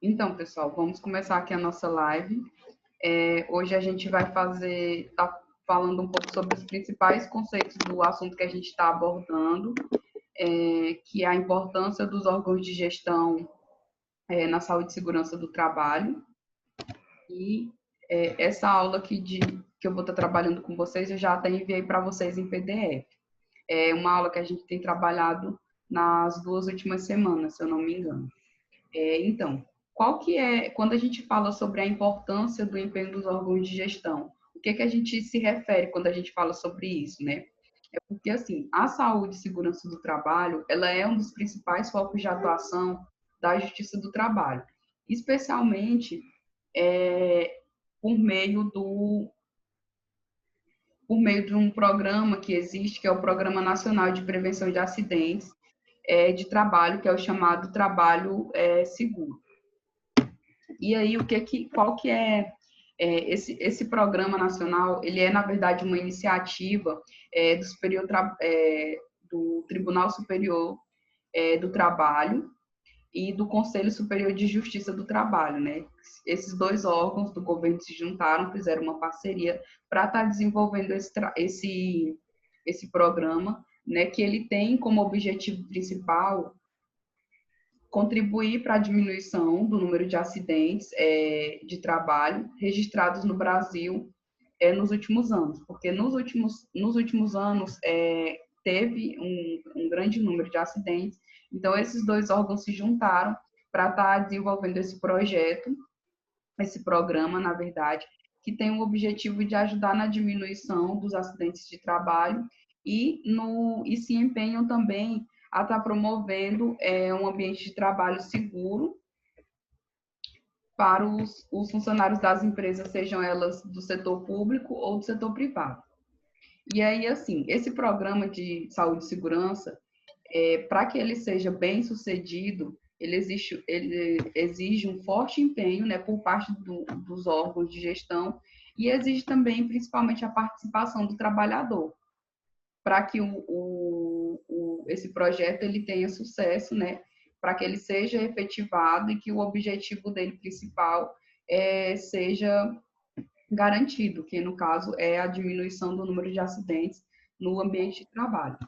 Então, pessoal, vamos começar aqui a nossa live. Hoje a gente vai tá falando um pouco sobre os principais conceitos do assunto que a gente está abordando, que é a importância dos órgãos de gestão na saúde e segurança do trabalho. E essa aula que eu vou estar trabalhando com vocês, eu já até enviei para vocês em PDF. É uma aula que a gente tem trabalhado nas 2 últimas semanas, se eu não me engano. Então, qual que é, quando a gente fala sobre a importância do empenho dos órgãos de gestão, o que que a gente se refere quando a gente fala sobre isso, né? É porque, assim, a saúde e segurança do trabalho, ela é um dos principais focos de atuação da Justiça do Trabalho, especialmente é, por meio do por meio de um programa que existe, que é o Programa Nacional de Prevenção de Acidentes de Trabalho, que é o chamado Trabalho Seguro. E aí, qual que esse programa nacional? Ele é, na verdade, uma iniciativa do Tribunal Superior do Trabalho e do Conselho Superior de Justiça do Trabalho, né? Esses dois órgãos do governo se juntaram, fizeram uma parceria para estar desenvolvendo esse programa, né? Que ele tem como objetivo principal contribuir para a diminuição do número de acidentes de trabalho registrados no Brasil nos últimos anos, porque nos últimos anos teve um grande número de acidentes, então esses dois órgãos se juntaram para estar desenvolvendo esse projeto, esse programa, na verdade, que tem o objetivo de ajudar na diminuição dos acidentes de trabalho e se empenham também a estar promovendo um ambiente de trabalho seguro para os funcionários das empresas, sejam elas do setor público ou do setor privado. E aí, assim, esse programa de saúde e segurança, para que ele seja bem sucedido, ele exige um forte empenho, né, por parte dos órgãos de gestão e exige também, principalmente, a participação do trabalhador, para que esse projeto ele tenha sucesso, né, para que ele seja efetivado e que o objetivo dele principal seja garantido, que no caso é a diminuição do número de acidentes no ambiente de trabalho.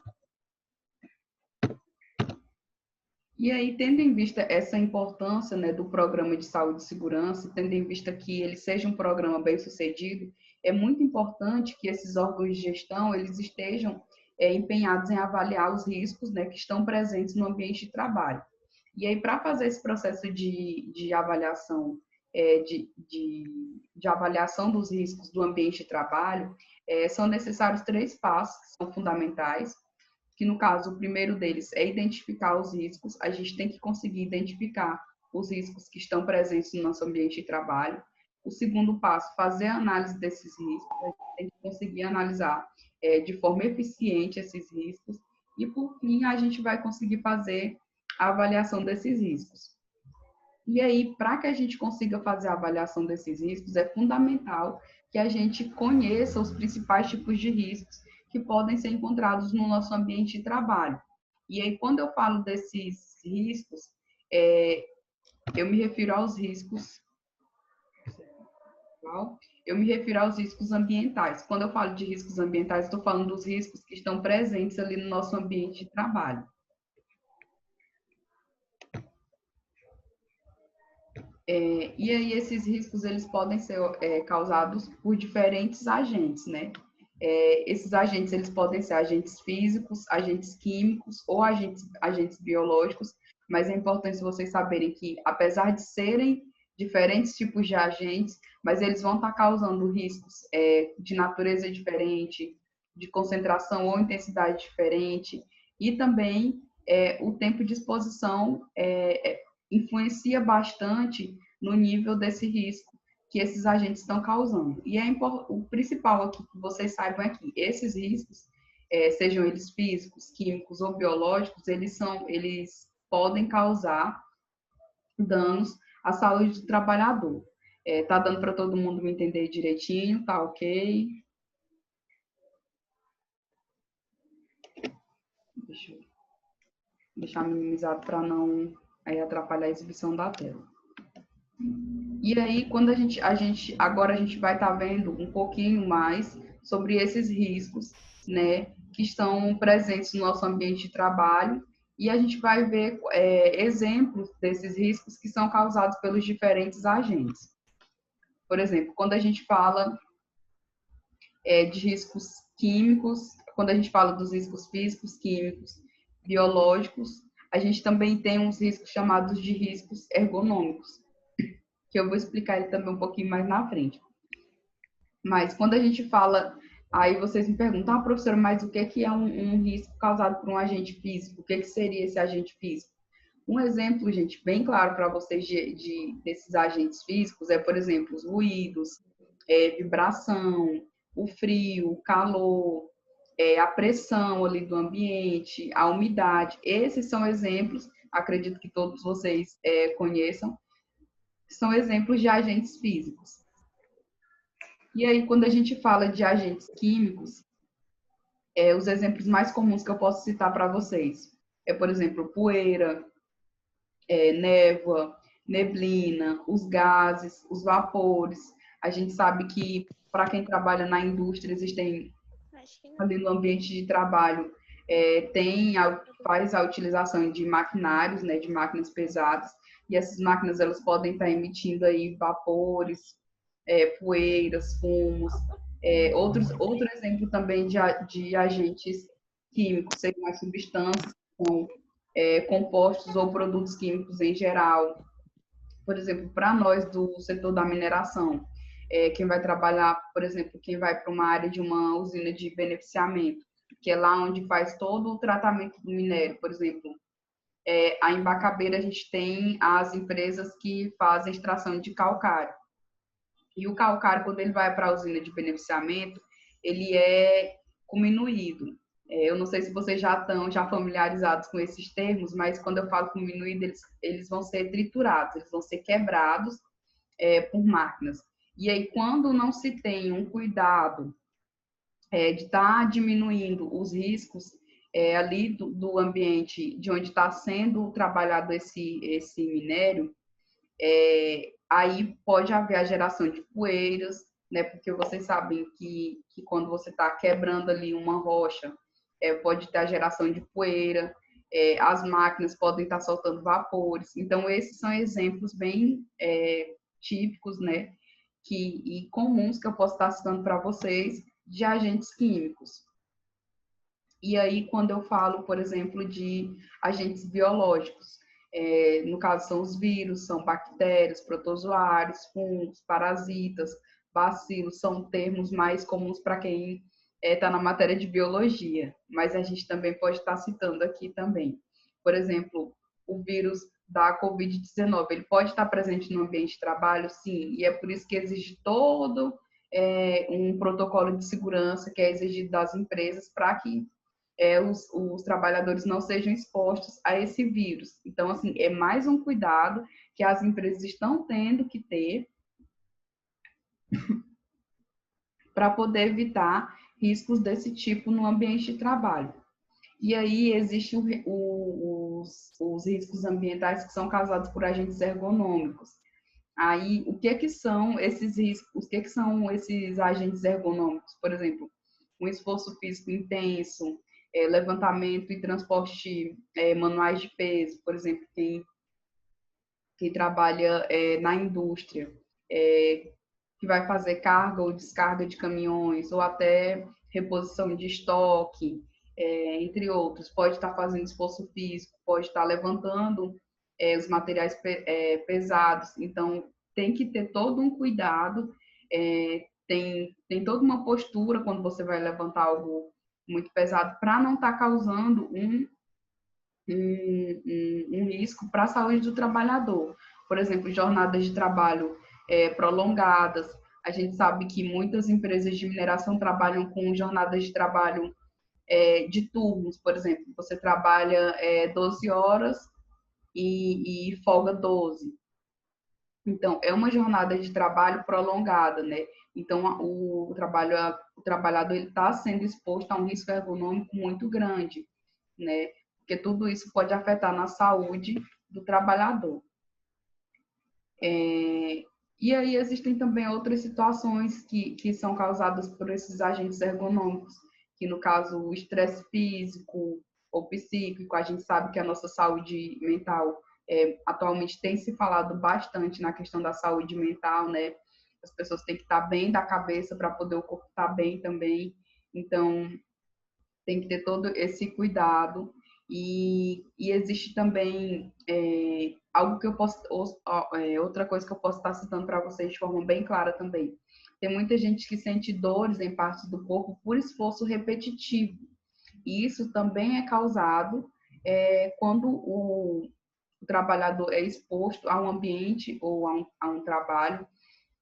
E aí, tendo em vista essa importância, né, do programa de saúde e segurança, tendo em vista que ele seja um programa bem sucedido, é muito importante que esses órgãos de gestão eles estejam empenhados em avaliar os riscos, né, que estão presentes no ambiente de trabalho. E aí, para fazer esse processo de avaliação, de avaliação dos riscos do ambiente de trabalho, são necessários 3 passos que são fundamentais, que no caso, o primeiro deles é identificar os riscos. A gente tem que conseguir identificar os riscos que estão presentes no nosso ambiente de trabalho. O segundo passo, fazer a análise desses riscos. A gente tem que conseguir analisar de forma eficiente esses riscos. E, por fim, a gente vai conseguir fazer a avaliação desses riscos. E aí, para que a gente consiga fazer a avaliação desses riscos, é fundamental que a gente conheça os principais tipos de riscos que podem ser encontrados no nosso ambiente de trabalho. E aí, quando eu falo desses riscos, eu me refiro aos riscos, eu me refiro aos riscos ambientais. Quando eu falo de riscos ambientais, estou falando dos riscos que estão presentes ali no nosso ambiente de trabalho. E aí esses riscos eles podem ser causados por diferentes agentes, né? Esses agentes eles podem ser agentes físicos, agentes químicos ou agentes biológicos, mas é importante vocês saberem que, apesar de serem diferentes tipos de agentes, mas eles vão estar causando riscos de natureza diferente, de concentração ou intensidade diferente, e também o tempo de exposição influencia bastante no nível desse risco que esses agentes estão causando. E o principal aqui que vocês saibam é que esses riscos, sejam eles físicos, químicos ou biológicos, eles podem causar danos à saúde do trabalhador. Tá dando para todo mundo me entender direitinho? Tá ok? Deixa eu deixar minimizado para não atrapalhar a exibição da tela. E aí, quando agora a gente vai estar vendo um pouquinho mais sobre esses riscos, né, que estão presentes no nosso ambiente de trabalho, e a gente vai ver exemplos desses riscos que são causados pelos diferentes agentes. Por exemplo, quando a gente fala de riscos químicos, quando a gente fala dos riscos físicos, químicos, biológicos, a gente também tem uns riscos chamados de riscos ergonômicos, que eu vou explicar ele também um pouquinho mais na frente. Mas quando a gente fala, aí vocês me perguntam, professora, mas o que é um risco causado por um agente físico? O que seria esse agente físico? Um exemplo, gente, bem claro para vocês desses agentes físicos é, por exemplo, os ruídos, vibração, o frio, o calor, a pressão ali do ambiente, a umidade. Esses são exemplos, acredito que todos vocês conheçam, são exemplos de agentes físicos. E aí, quando a gente fala de agentes químicos, os exemplos mais comuns que eu posso citar para vocês por exemplo, poeira, névoa, neblina, os gases, os vapores. A gente sabe que, para quem trabalha na indústria, existem ali no ambiente de trabalho, faz a utilização de maquinários, né, de máquinas pesadas, e essas máquinas elas podem estar emitindo aí vapores, poeiras, fumos. Outro exemplo também de agentes químicos seriam as substâncias, com compostos ou produtos químicos em geral. Por exemplo, para nós do setor da mineração, quem vai trabalhar, por exemplo, quem vai para uma área de uma usina de beneficiamento, que é lá onde faz todo o tratamento do minério, por exemplo, a Embacabeira a gente tem as empresas que fazem extração de calcário. E o calcário, quando ele vai para a usina de beneficiamento, ele é diminuído. Eu não sei se vocês já estão familiarizados com esses termos, mas quando eu falo diminuído, eles vão ser triturados, eles vão ser quebrados por máquinas. E aí, quando não se tem um cuidado de estar diminuindo os riscos ali do ambiente de onde está sendo trabalhado esse minério, aí pode haver a geração de poeiras, né? Porque vocês sabem que quando você está quebrando ali uma rocha, pode ter a geração de poeira, as máquinas podem estar soltando vapores. Então, esses são exemplos bem típicos, né? E comuns que eu posso estar citando para vocês de agentes químicos. E aí, quando eu falo, por exemplo, de agentes biológicos, no caso são os vírus, são bactérias, protozoários, fungos, parasitas, bacilos, são termos mais comuns para quem está na matéria de biologia, mas a gente também pode estar citando aqui também. Por exemplo, o vírus da Covid-19, ele pode estar presente no ambiente de trabalho, sim, e é por isso que exige todo um protocolo de segurança que é exigido das empresas para que os trabalhadores não sejam expostos a esse vírus. Então, assim, é mais um cuidado que as empresas estão tendo que ter para poder evitar riscos desse tipo no ambiente de trabalho. E aí existem os riscos ambientais que são causados por agentes ergonômicos. Aí, o que são esses riscos? O que são esses agentes ergonômicos? Por exemplo, um esforço físico intenso, levantamento e transporte manuais de peso, por exemplo, quem trabalha na indústria, que vai fazer carga ou descarga de caminhões, ou até reposição de estoque, entre outros. Pode estar fazendo esforço físico, pode estar levantando os materiais pesados. Então, tem que ter todo um cuidado, tem toda uma postura quando você vai levantar algo muito pesado para não estar causando um risco para a saúde do trabalhador. Por exemplo, jornadas de trabalho prolongadas. A gente sabe que muitas empresas de mineração trabalham com jornadas de trabalho de turnos, por exemplo. Você trabalha 12 horas e folga 12. Então, é uma jornada de trabalho prolongada, né? Então, o trabalhador está sendo exposto a um risco ergonômico muito grande, né? Porque tudo isso pode afetar na saúde do trabalhador. E aí existem também outras situações que são causadas por esses agentes ergonômicos, que no caso o estresse físico ou psíquico, a gente sabe que a nossa saúde mental atualmente tem se falado bastante na questão da saúde mental, né? As pessoas têm que estar bem da cabeça para poder o corpo estar bem também. Então, tem que ter todo esse cuidado. E existe também algo que eu posso, outra coisa que eu posso estar citando para vocês de forma bem clara também. Tem muita gente que sente dores em partes do corpo por esforço repetitivo. E isso também é causado quando o trabalhador é exposto a um ambiente ou a um trabalho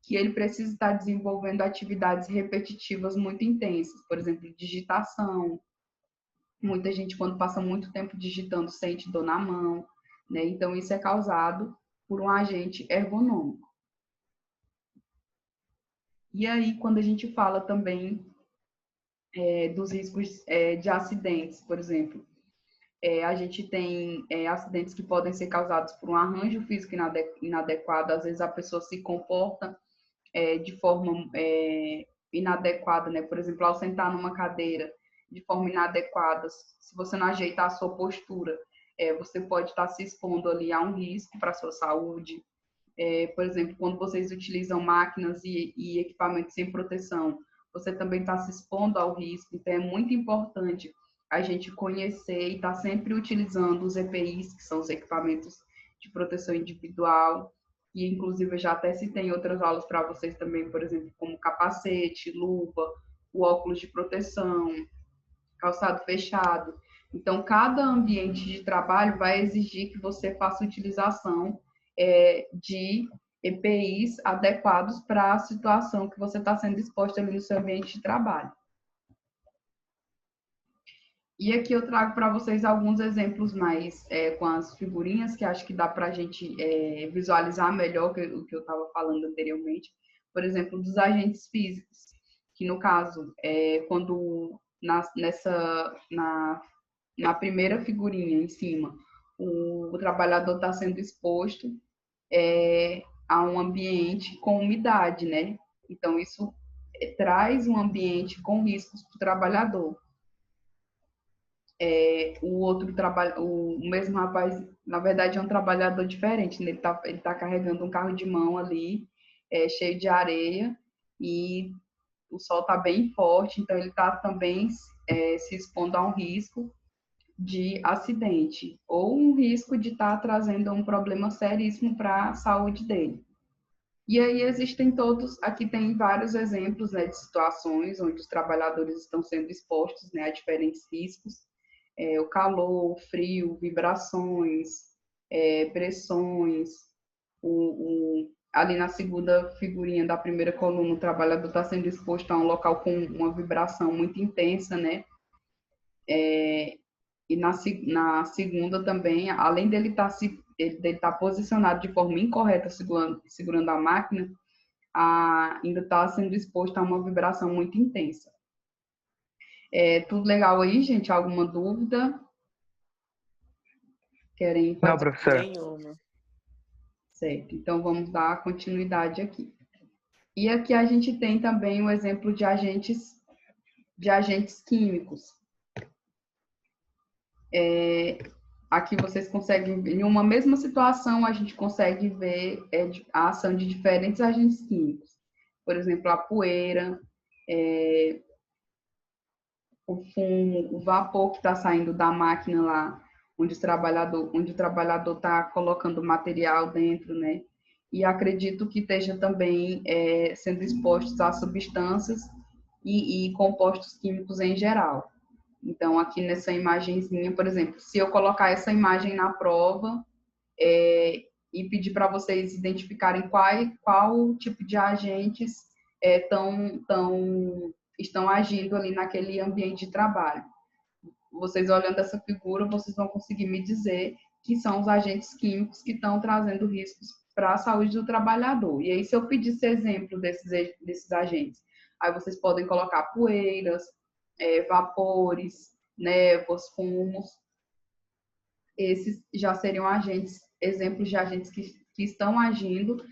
que ele precisa estar desenvolvendo atividades repetitivas muito intensas, por exemplo, digitação. Muita gente, quando passa muito tempo digitando, sente dor na mão, né? Então, isso é causado por um agente ergonômico. E aí, quando a gente fala também dos riscos de acidentes, por exemplo, a gente tem acidentes que podem ser causados por um arranjo físico inadequado, às vezes a pessoa se comporta de forma inadequada, né? Por exemplo, ao sentar numa cadeira de forma inadequada, se você não ajeitar a sua postura, você pode estar se expondo ali a um risco para a sua saúde. Por exemplo, quando vocês utilizam máquinas e equipamentos sem proteção, você também está se expondo ao risco. Então, é muito importante a gente conhecer e estar sempre utilizando os EPIs, que são os equipamentos de proteção individual, e inclusive eu já até citei em outras aulas para vocês também, por exemplo, como capacete, luva, o óculos de proteção, calçado fechado. Então, cada ambiente de trabalho vai exigir que você faça utilização de EPIs adequados para a situação que você está sendo exposto ali no seu ambiente de trabalho. E aqui eu trago para vocês alguns exemplos mais com as figurinhas, que acho que dá para a gente visualizar melhor o que eu estava falando anteriormente. Por exemplo, dos agentes físicos, que no caso, quando na primeira figurinha em cima, o trabalhador está sendo exposto a um ambiente com umidade, né? Então, isso traz um ambiente com riscos para o trabalhador. O outro trabalho, o mesmo rapaz, na verdade, é um trabalhador diferente, né? Ele tá carregando um carro de mão ali, cheio de areia, e o sol está bem forte, então ele está também se expondo a um risco de acidente, ou um risco de estar trazendo um problema seríssimo para a saúde dele. E aí existem aqui tem vários exemplos, né, de situações onde os trabalhadores estão sendo expostos, né, a diferentes riscos, o calor, o frio, vibrações, pressões, ali na segunda figurinha da primeira coluna, o trabalhador está sendo exposto a um local com uma vibração muito intensa, né? E na segunda também, além dele estar posicionado de forma incorreta segurando a máquina, ainda está sendo exposto a uma vibração muito intensa. Tudo legal aí, gente? Alguma dúvida? Querem? Não, professor. Nenhuma. Certo, então vamos dar continuidade aqui. E aqui a gente tem também o exemplo de agentes químicos. Aqui vocês conseguem, em uma mesma situação, a gente consegue ver a ação de diferentes agentes químicos. Por exemplo, a poeira, o fumo, o vapor que está saindo da máquina lá, onde o trabalhador está colocando material dentro, né? E acredito que esteja também sendo expostos a substâncias e compostos químicos em geral. Então, aqui nessa imagenzinha, por exemplo, se eu colocar essa imagem na prova e pedir para vocês identificarem qual tipo de agentes estão agindo ali naquele ambiente de trabalho. Vocês olhando essa figura, vocês vão conseguir me dizer que são os agentes químicos que estão trazendo riscos para a saúde do trabalhador. E aí, se eu pedisse exemplo desses agentes, aí vocês podem colocar poeiras, vapores, névoas, fumos. Esses já seriam exemplos de agentes que que estão agindo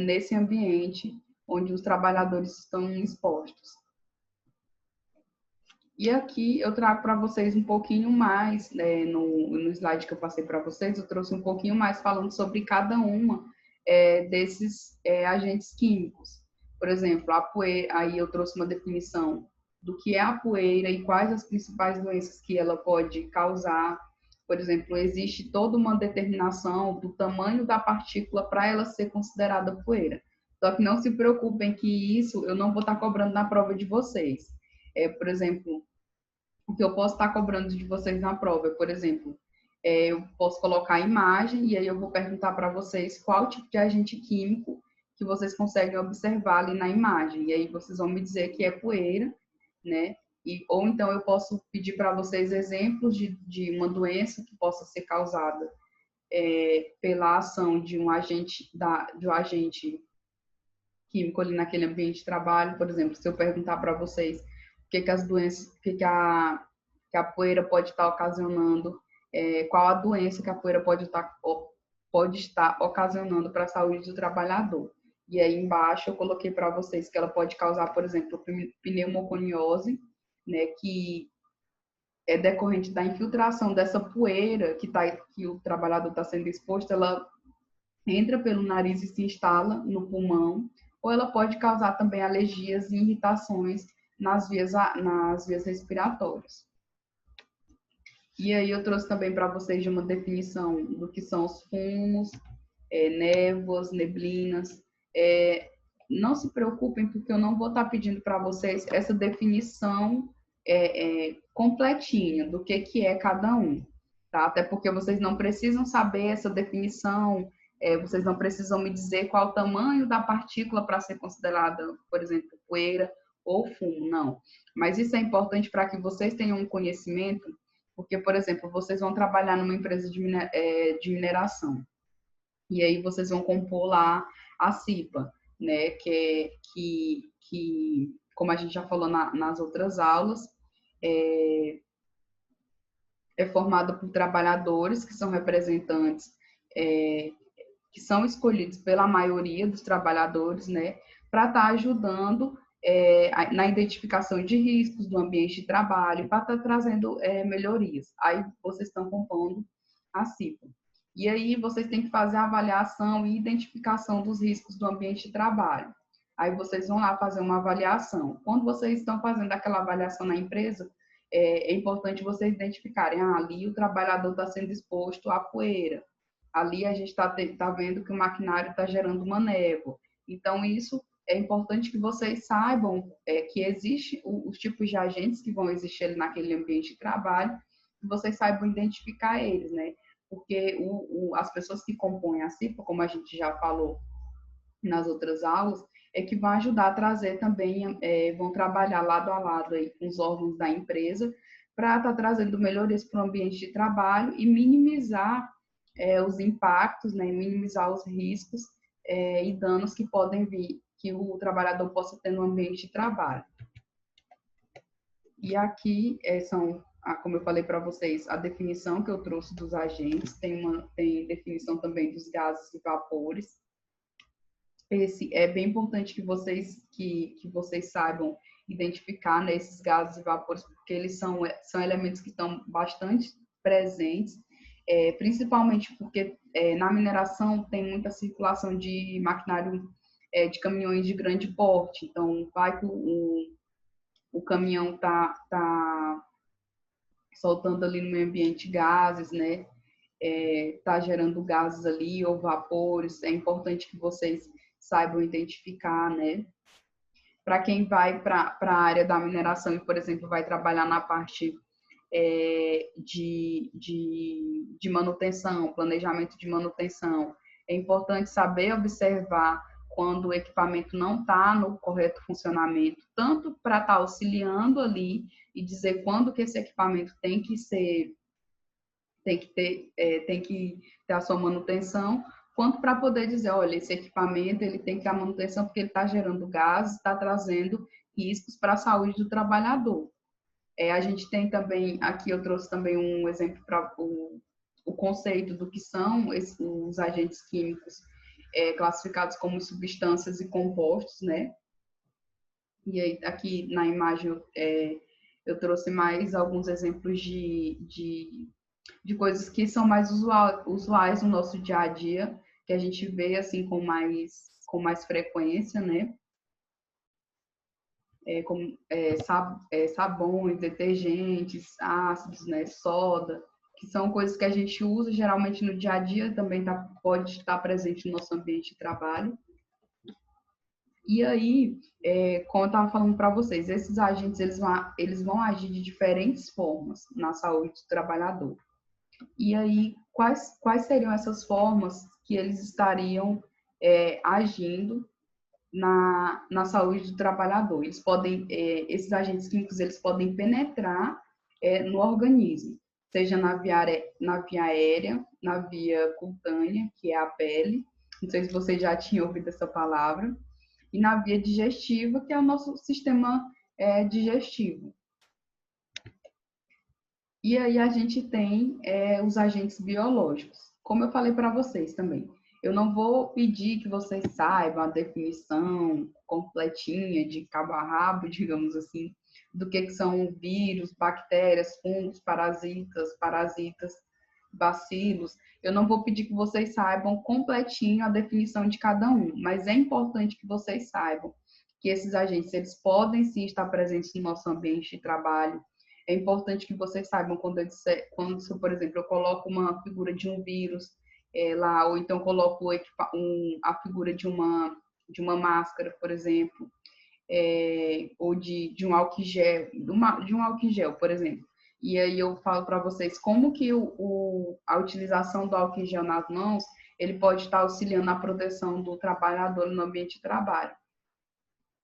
nesse ambiente onde os trabalhadores estão expostos. E aqui eu trago para vocês um pouquinho mais, no slide que eu passei para vocês, eu trouxe um pouquinho mais falando sobre cada uma desses agentes químicos. Por exemplo, a poeira, aí eu trouxe uma definição do que é a poeira e quais as principais doenças que ela pode causar. Por exemplo, existe toda uma determinação do tamanho da partícula para ela ser considerada poeira. Só que não se preocupem que isso eu não vou estar cobrando na prova de vocês. Por exemplo, o que eu posso estar cobrando de vocês na prova, por exemplo, eu posso colocar a imagem e aí eu vou perguntar para vocês qual tipo de agente químico que vocês conseguem observar ali na imagem. E aí vocês vão me dizer que é poeira, né? Ou então eu posso pedir para vocês exemplos de uma doença que possa ser causada pela ação de um agente químico ali naquele ambiente de trabalho. Por exemplo, se eu perguntar para vocês o que as doenças, o que a poeira pode estar ocasionando, qual a doença que a poeira pode estar ocasionando para a saúde do trabalhador. E aí embaixo eu coloquei para vocês que ela pode causar, por exemplo, pneumoconiose, né, que é decorrente da infiltração dessa poeira que o trabalhador está sendo exposto, ela entra pelo nariz e se instala no pulmão, ou ela pode causar também alergias e irritações nas vias respiratórias. E aí eu trouxe também para vocês uma definição do que são os fumos, névoas, neblinas. Não se preocupem, porque eu não vou estar pedindo para vocês essa definição completinha do que é cada um, tá? Até porque vocês não precisam saber essa definição, vocês não precisam me dizer qual o tamanho da partícula para ser considerada, por exemplo, poeira ou fumo, não. Mas isso é importante para que vocês tenham um conhecimento, porque, por exemplo, vocês vão trabalhar numa empresa de mineração, e aí vocês vão compor lá a CIPA, né, que como a gente já falou nas outras aulas, formada por trabalhadores que são representantes, que são escolhidos pela maioria dos trabalhadores, né, para estar ajudando na identificação de riscos do ambiente de trabalho, para estar trazendo melhorias. Aí vocês estão compondo a CIPA. E aí vocês têm que fazer a avaliação e identificação dos riscos do ambiente de trabalho. Aí vocês vão lá fazer uma avaliação. Quando vocês estão fazendo aquela avaliação na empresa, é importante vocês identificarem, ali o trabalhador está sendo exposto à poeira, ali a gente está vendo que o maquinário está gerando uma névoa. Então, isso é importante que vocês saibam que existe os tipos de agentes que vão existir ali naquele ambiente de trabalho, que vocês saibam identificar eles, né? Porque as pessoas que compõem a CIPA, como a gente já falou nas outras aulas, que vão ajudar a trazer também, vão trabalhar lado a lado aí com os órgãos da empresa para estar trazendo melhorias para o ambiente de trabalho e minimizar os impactos, né, minimizar os riscos e danos que podem vir, que o trabalhador possa ter no ambiente de trabalho. E aqui como eu falei para vocês, a definição que eu trouxe dos agentes, tem definição também dos gases e vapores. É bem importante que vocês saibam identificar, né, esses gases e vapores, porque eles são elementos que estão bastante presentes, principalmente porque na mineração tem muita circulação de maquinário de caminhões de grande porte. Então, vai que o caminhão tá soltando ali no meio ambiente gases, né? Tá gerando gases ali ou vapores. É importante que vocês saibam identificar, né? Para quem vai para a área da mineração e, por exemplo, vai trabalhar na parte de manutenção, planejamento de manutenção, é importante saber observar quando o equipamento não está no correto funcionamento, tanto para estar auxiliando ali e dizer quando que esse equipamento tem que ter a sua manutenção, quanto para poder dizer, olha, esse equipamento ele tem que ter a manutenção porque ele está gerando gases, está trazendo riscos para a saúde do trabalhador. A gente tem também, aqui eu trouxe também um exemplo para o conceito do que são os agentes químicos classificados como substâncias e compostos, né? E aí, aqui na imagem, eu trouxe mais alguns exemplos de coisas que são mais usuais no nosso dia a dia, que a gente vê assim com mais frequência, né? Como sabões, detergentes, ácidos, né? Soda, que são coisas que a gente usa geralmente no dia a dia, também pode estar presente no nosso ambiente de trabalho. E aí, como eu estava falando para vocês, esses agentes eles vão agir de diferentes formas na saúde do trabalhador. E aí, quais seriam essas formas que eles estariam agindo na saúde do trabalhador? Esses agentes químicos, eles podem penetrar no organismo, seja na via aérea, na via cutânea, que é a pele, não sei se você já tinha ouvido essa palavra, e na via digestiva, que é o nosso sistema digestivo. E aí a gente tem os agentes biológicos. Como eu falei para vocês também, eu não vou pedir que vocês saibam a definição completinha de cabo a rabo, digamos assim, do que são vírus, bactérias, fungos, parasitas, bacilos. Eu não vou pedir que vocês saibam completinho a definição de cada um, mas é importante que vocês saibam que esses agentes, eles podem sim estar presentes no nosso ambiente de trabalho. É importante que vocês saibam quando por exemplo, eu coloco uma figura de um vírus lá, ou então coloco a figura de uma máscara, por exemplo, ou de um álcool gel, de um álcool gel, por exemplo. E aí eu falo para vocês como que a utilização do álcool gel nas mãos, ele pode estar auxiliando na proteção do trabalhador no ambiente de trabalho.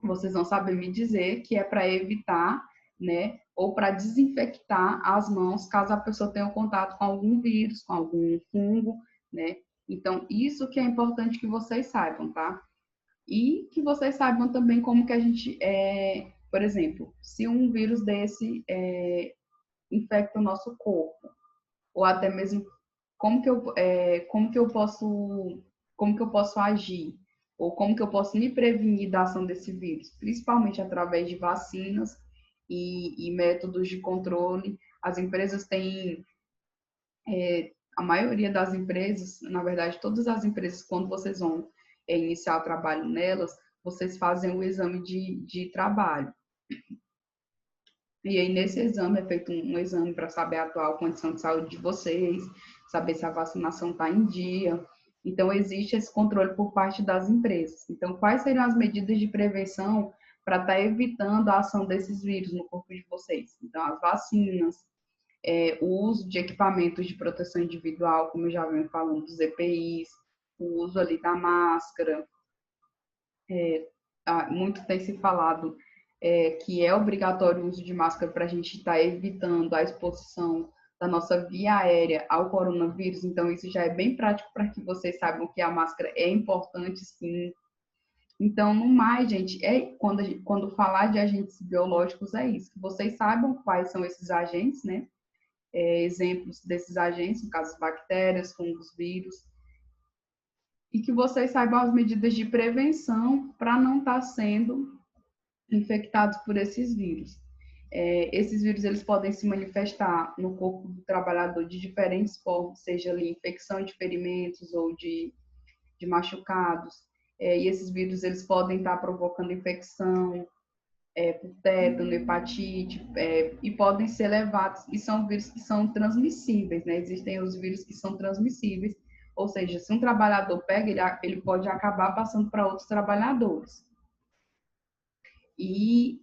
Vocês vão saber me dizer que é para evitar, né, ou para desinfectar as mãos caso a pessoa tenha contato com algum vírus, com algum fungo, né? Então, isso que é importante que vocês saibam, tá? E que vocês saibam também como que a gente, por exemplo, se um vírus desse infecta o nosso corpo, ou até mesmo como que eu posso agir, ou como que eu posso me prevenir da ação desse vírus, principalmente através de vacinas e métodos de controle. As empresas têm, a maioria das empresas, na verdade, todas as empresas, quando vocês vão iniciar o trabalho nelas, vocês fazem o exame de trabalho. E aí, nesse exame, é feito um exame para saber a atual condição de saúde de vocês, saber se a vacinação está em dia. Então, existe esse controle por parte das empresas. Então, quais seriam as medidas de prevenção para estar evitando a ação desses vírus no corpo de vocês? Então, as vacinas, o uso de equipamentos de proteção individual, como eu já venho falando, dos EPIs, o uso ali da máscara. Muito tem se falado que é obrigatório o uso de máscara para a gente estar evitando a exposição da nossa via aérea ao coronavírus. Então, isso já é bem prático para que vocês saibam que a máscara é importante, sim. Então, no mais, gente, quando falar de agentes biológicos, é isso. Que vocês saibam quais são esses agentes, né? Exemplos desses agentes, no caso, bactérias, fungos, vírus. E que vocês saibam as medidas de prevenção para não estar sendo infectados por esses vírus. Esses vírus eles podem se manifestar no corpo do trabalhador de diferentes formas, seja ali infecção de ferimentos ou de machucados. E esses vírus eles podem estar provocando infecção por tétano, hepatite, e podem ser levados, e são vírus que são transmissíveis, né? Existem os vírus que são transmissíveis, ou seja, se um trabalhador pega, ele pode acabar passando para outros trabalhadores. E,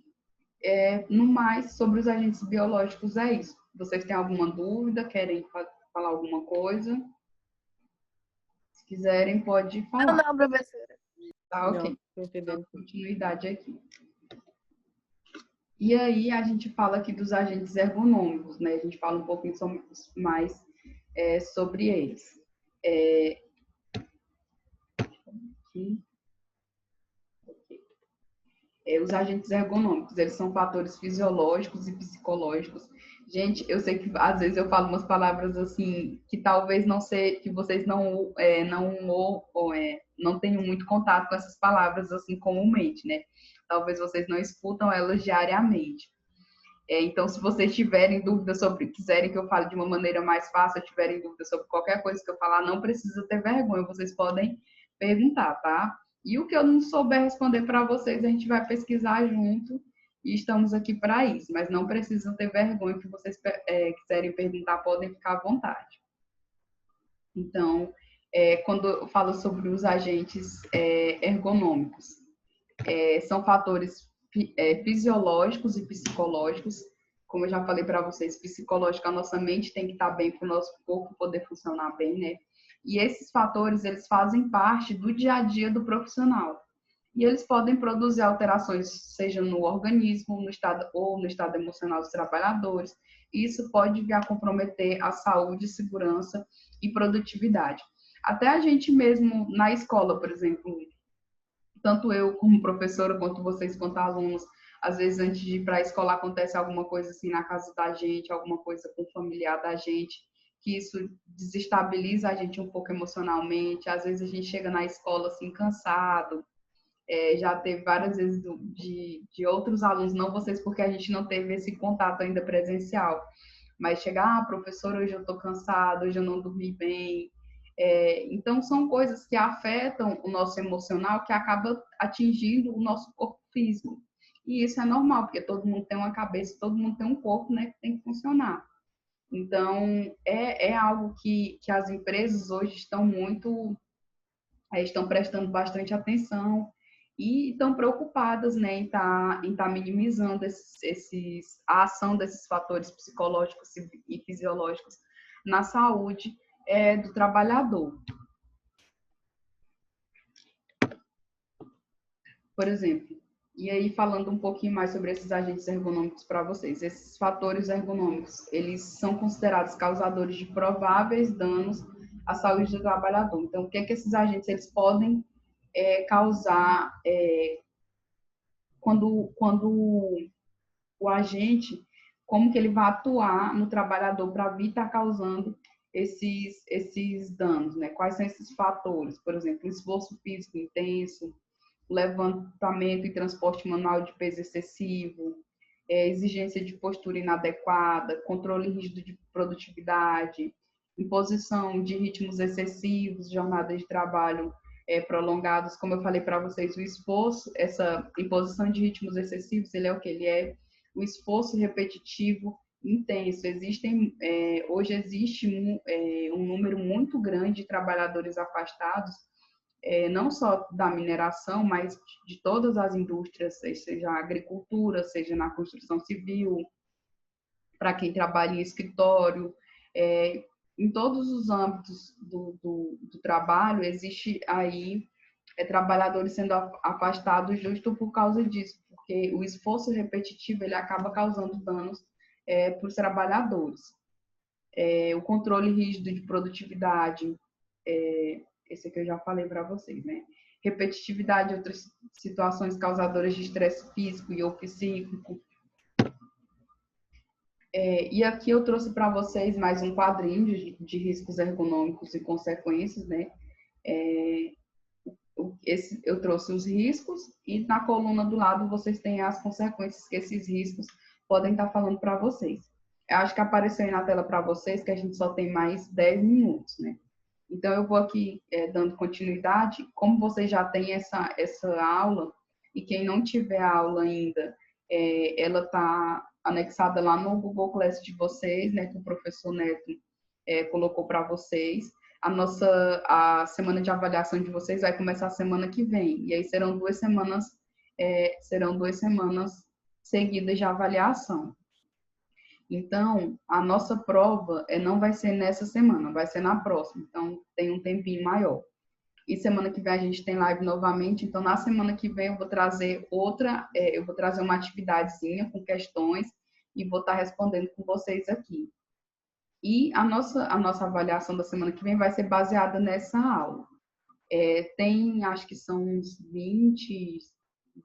no mais, sobre os agentes biológicos, é isso. Vocês têm alguma dúvida? Querem falar alguma coisa? Se quiserem, pode falar. Não, professora. Tá, ok. Então, continuidade aqui. E aí, a gente fala aqui dos agentes ergonômicos, né? A gente fala um pouquinho mais sobre eles. Aqui. Os agentes ergonômicos, eles são fatores fisiológicos e psicológicos. Gente, eu sei que às vezes eu falo umas palavras assim que talvez não sei, que vocês não não tenho muito contato com essas palavras assim comumente, né? Talvez vocês não escutam elas diariamente. Então, se vocês tiverem dúvidas sobre, quiserem que eu fale de uma maneira mais fácil, tiverem dúvidas sobre qualquer coisa que eu falar, não precisa ter vergonha, vocês podem perguntar, tá? E o que eu não souber responder para vocês, a gente vai pesquisar junto e estamos aqui para isso, mas não precisam ter vergonha, que vocês quiserem perguntar, podem ficar à vontade. Então, quando eu falo sobre os agentes ergonômicos, são fatores fisiológicos e psicológicos. Como eu já falei para vocês, psicológico, a nossa mente tem que estar bem para o nosso corpo poder funcionar bem, né? E esses fatores, eles fazem parte do dia a dia do profissional. E eles podem produzir alterações, seja no organismo, no estado ou no estado emocional dos trabalhadores. E isso pode vir a comprometer a saúde, segurança e produtividade. Até a gente mesmo na escola, por exemplo, tanto eu como professora, quanto vocês, quanto alunos, às vezes antes de ir para a escola acontece alguma coisa assim na casa da gente, alguma coisa com o familiar da gente, que isso desestabiliza a gente um pouco emocionalmente. Às vezes a gente chega na escola assim cansado. Já teve várias vezes de outros alunos, não vocês, porque a gente não teve esse contato ainda presencial, mas chegar, professor, hoje eu estou cansado, hoje eu não dormi bem. Então, são coisas que afetam o nosso emocional, que acaba atingindo o nosso corpo físico. E isso é normal, porque todo mundo tem uma cabeça, todo mundo tem um corpo, né, que tem que funcionar. Então, é algo que as empresas hoje estão prestando bastante atenção e estão preocupadas, né, em tá minimizando a ação desses fatores psicológicos e fisiológicos na saúde do trabalhador. Por exemplo, e aí falando um pouquinho mais sobre esses agentes ergonômicos para vocês, esses fatores ergonômicos, eles são considerados causadores de prováveis danos à saúde do trabalhador. Então, o que é que esses agentes eles podem causar quando o agente, como que ele vai atuar no trabalhador para vir estar causando esses danos, né? Quais são esses fatores? Por exemplo, o esforço físico intenso, o levantamento e transporte manual de peso excessivo, exigência de postura inadequada, controle rígido de produtividade, imposição de ritmos excessivos, jornadas de trabalho prolongados, como eu falei para vocês, o esforço, essa imposição de ritmos excessivos, ele é o que? Ele é o esforço repetitivo intenso. Hoje existe um número muito grande de trabalhadores afastados, não só da mineração, mas de todas as indústrias, seja a agricultura, seja na construção civil, para quem trabalha em escritório, em todos os âmbitos do trabalho, existe aí trabalhadores sendo afastados justo por causa disso, porque o esforço repetitivo ele acaba causando danos para os trabalhadores. O controle rígido de produtividade, esse aqui eu já falei para vocês, né? Repetitividade e outras situações causadoras de estresse físico e ou psíquico. E aqui eu trouxe para vocês mais um quadrinho de riscos ergonômicos e consequências, né? Eu trouxe os riscos e na coluna do lado vocês têm as consequências que esses riscos podem estar falando para vocês. Eu acho que apareceu aí na tela para vocês que a gente só tem mais 10 minutos, né? Então, eu vou aqui dando continuidade. Como vocês já têm essa aula, e quem não tiver aula ainda, ela está anexada lá no Google Class de vocês, né, que o professor Neto colocou para vocês. A semana de avaliação de vocês vai começar a semana que vem. E aí serão 2 semanas seguidas de avaliação. Então, a nossa prova não vai ser nessa semana, vai ser na próxima. Então, tem um tempinho maior. E semana que vem a gente tem live novamente. Então, na semana que vem eu vou trazer uma atividadezinha com questões e vou estar respondendo com vocês aqui. E a nossa avaliação da semana que vem vai ser baseada nessa aula. Acho que são uns 20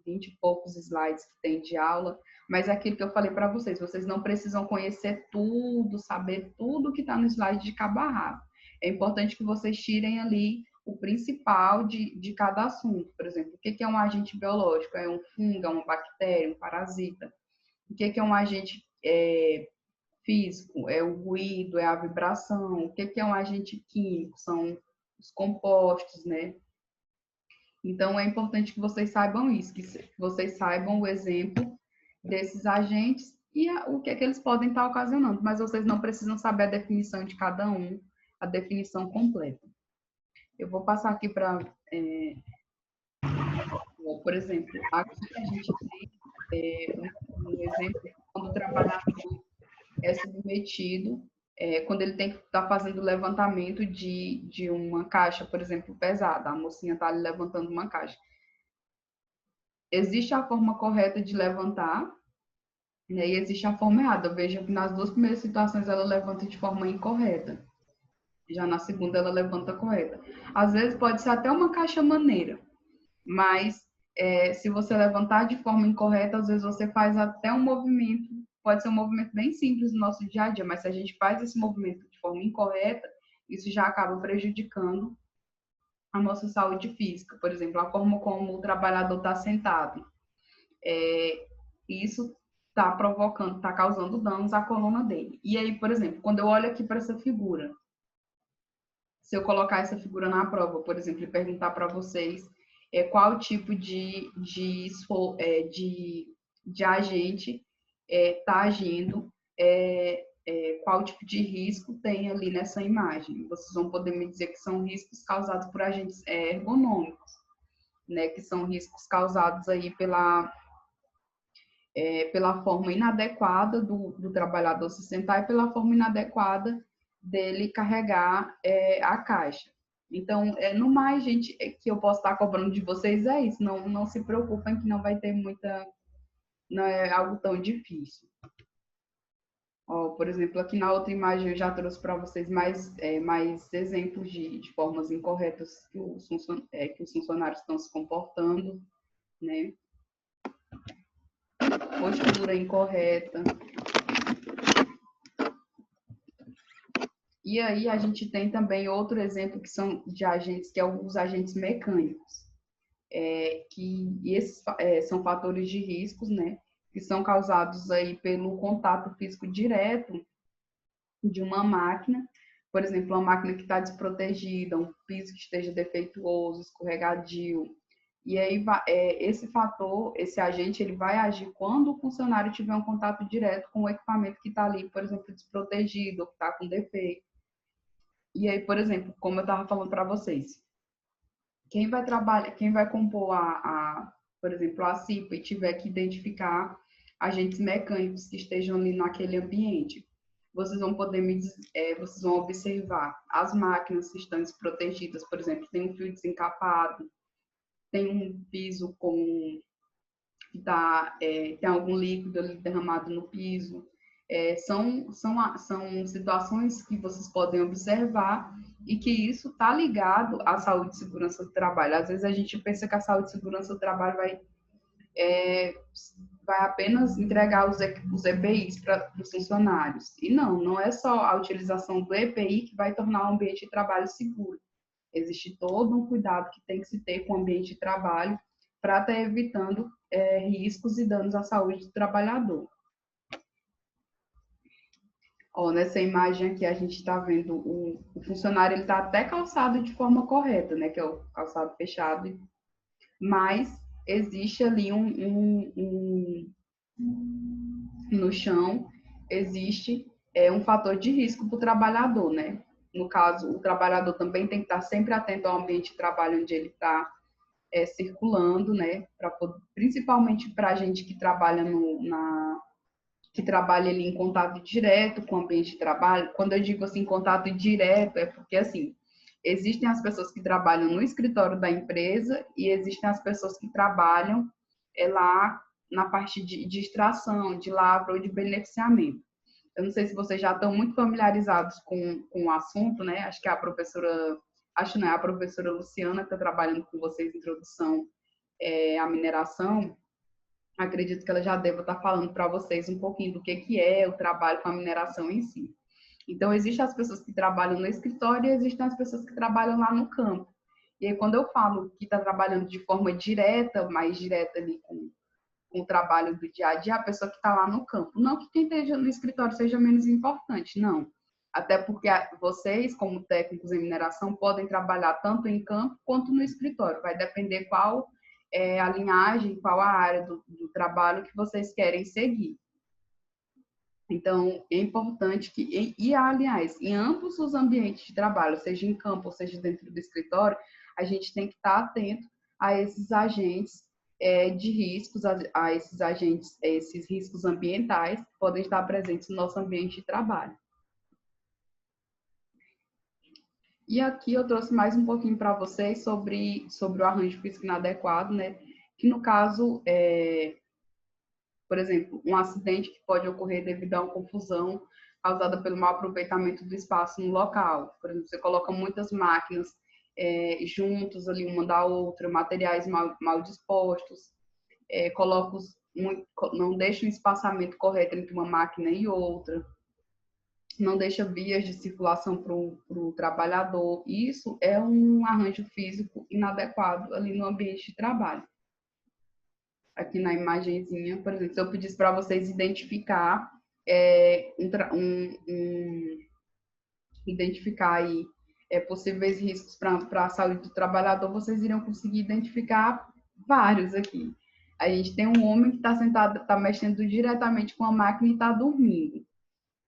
e poucos slides que tem de aula, mas é aquilo que eu falei para vocês, vocês não precisam conhecer tudo, saber tudo que está no slide de cabo a rabo. É importante que vocês tirem ali o principal de cada assunto. Por exemplo, o que é um agente biológico? É um fungo, é uma bactéria, um parasita? O que é um agente físico? É o ruído, é a vibração? O que é um agente químico? São os compostos, né? Então, é importante que vocês saibam isso, que vocês saibam o exemplo desses agentes e o que é que eles podem estar ocasionando, mas vocês não precisam saber a definição de cada um, a definição completa. Eu vou passar aqui para, por exemplo, aqui a gente tem um exemplo quando o trabalhador é submetido, quando ele tem que estar fazendo o levantamento de uma caixa, por exemplo, pesada, a mocinha está ali levantando uma caixa. Existe a forma correta de levantar, né, e existe a forma errada. Eu vejo que nas duas primeiras situações ela levanta de forma incorreta. Já na segunda ela levanta correta. Às vezes pode ser até uma caixa maneira, mas se você levantar de forma incorreta, às vezes você faz até um movimento, pode ser um movimento bem simples no nosso dia a dia, mas se a gente faz esse movimento de forma incorreta, isso já acaba prejudicando a nossa saúde física. Por exemplo, a forma como o trabalhador está sentado. Isso está provocando, está causando danos à coluna dele. E aí, por exemplo, quando eu olho aqui para essa figura, se eu colocar essa figura na prova, por exemplo, e perguntar para vocês qual tipo de agente está agindo, qual tipo de risco tem ali nessa imagem. Vocês vão poder me dizer que são riscos causados por agentes ergonômicos, né, que são riscos causados aí pela forma inadequada do trabalhador se sentar e pela forma inadequada dele carregar a caixa. Então, no mais, gente, que eu posso estar cobrando de vocês é isso. Não se preocupem que não vai ter muita... Não é algo tão difícil. Ó, por exemplo, aqui na outra imagem eu já trouxe para vocês mais exemplos de formas incorretas que os funcionários estão se comportando, né? Postura incorreta. E aí a gente tem também outro exemplo que são de agentes, que é os agentes mecânicos, que esses são fatores de riscos, né, que são causados aí pelo contato físico direto de uma máquina, por exemplo, uma máquina que está desprotegida, um piso que esteja defeituoso, escorregadio. E aí esse fator, esse agente, ele vai agir quando o funcionário tiver um contato direto com o equipamento que está ali, por exemplo, desprotegido, ou que está com defeito. E aí, por exemplo, como eu estava falando para vocês, quem vai compor por exemplo, a CIPA e tiver que identificar agentes mecânicos que estejam ali naquele ambiente, vocês vão poder vocês vão observar as máquinas que estão desprotegidas, por exemplo, tem um fio desencapado, tem um piso tem algum líquido ali derramado no piso. São situações que vocês podem observar e que isso está ligado à saúde e segurança do trabalho. Às vezes a gente pensa que a saúde e segurança do trabalho vai apenas entregar os EPIs para os funcionários. E não é só a utilização do EPI que vai tornar o ambiente de trabalho seguro. Existe todo um cuidado que tem que se ter com o ambiente de trabalho para estar evitando riscos e danos à saúde do trabalhador. Ó, nessa imagem aqui a gente está vendo o funcionário, ele está até calçado de forma correta, né, que é o calçado fechado, mas existe ali no chão, existe um fator de risco para o trabalhador, né? No caso, o trabalhador também tem que estar sempre atento ao ambiente de trabalho onde ele está circulando, né? Principalmente para a gente que trabalha que trabalha ali em contato direto com o ambiente de trabalho. Quando eu digo assim, contato direto, é porque assim, existem as pessoas que trabalham no escritório da empresa e existem as pessoas que trabalham lá na parte de extração, de lavra ou de beneficiamento. Eu não sei se vocês já estão muito familiarizados com o assunto, né? Acho que a professora Luciana que está trabalhando com vocês em introdução à mineração. Acredito que ela já deva estar falando para vocês um pouquinho do que é o trabalho com a mineração em si. Então, existem as pessoas que trabalham no escritório e existem as pessoas que trabalham lá no campo. E aí, quando eu falo que está trabalhando de forma direta, mais direta ali com o trabalho do dia a dia, a pessoa que está lá no campo. Não que quem esteja no escritório seja menos importante, não. Até porque vocês, como técnicos em mineração, podem trabalhar tanto em campo quanto no escritório. Vai depender qual é a linhagem, qual a área do trabalho que vocês querem seguir. Então, é importante que, aliás, em ambos os ambientes de trabalho, seja em campo ou seja dentro do escritório, a gente tem que estar atento a esses agentes de riscos, a esses agentes, esses riscos ambientais que podem estar presentes no nosso ambiente de trabalho. E aqui eu trouxe mais um pouquinho para vocês sobre o arranjo físico inadequado, né? Que no caso, por exemplo, um acidente que pode ocorrer devido a uma confusão causada pelo mau aproveitamento do espaço no local. Por exemplo, você coloca muitas máquinas juntos ali uma da outra, materiais mal dispostos, não deixa um espaçamento correto entre uma máquina e outra, não deixa vias de circulação para o trabalhador. Isso é um arranjo físico inadequado ali no ambiente de trabalho. Aqui na imagenzinha, por exemplo, se eu pedisse para vocês identificar identificar aí possíveis riscos para a saúde do trabalhador, vocês iriam conseguir identificar vários aqui. A gente tem um homem que está sentado, está mexendo diretamente com a máquina e está dormindo.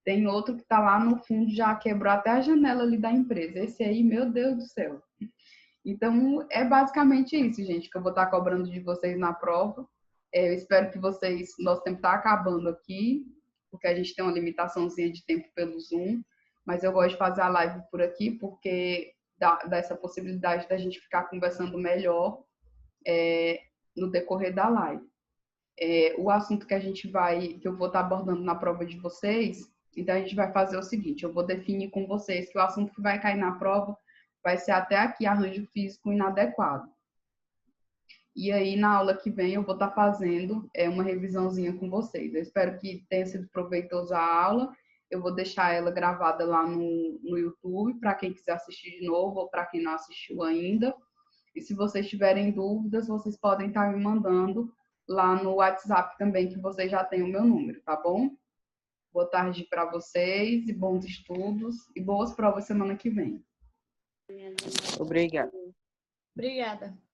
Tem outro que está lá no fundo, já quebrou até a janela ali da empresa. Esse aí, meu Deus do céu. Então, é basicamente isso, gente, que eu vou estar cobrando de vocês na prova. Eu espero que vocês... Nosso tempo está acabando aqui, porque a gente tem uma limitaçãozinha de tempo pelo Zoom, mas eu gosto de fazer a live por aqui, porque dá essa possibilidade da gente ficar conversando melhor no decorrer da live. O assunto que eu vou estar abordando na prova de vocês, então a gente vai fazer o seguinte, eu vou definir com vocês que o assunto que vai cair na prova vai ser até aqui, arranjo físico inadequado. E aí, na aula que vem, eu vou estar fazendo uma revisãozinha com vocês. Eu espero que tenha sido proveitosa a aula. Eu vou deixar ela gravada lá no YouTube, para quem quiser assistir de novo ou para quem não assistiu ainda. E se vocês tiverem dúvidas, vocês podem estar me mandando lá no WhatsApp também, que vocês já têm o meu número, tá bom? Boa tarde para vocês e bons estudos e boas provas semana que vem. Obrigada. Obrigada.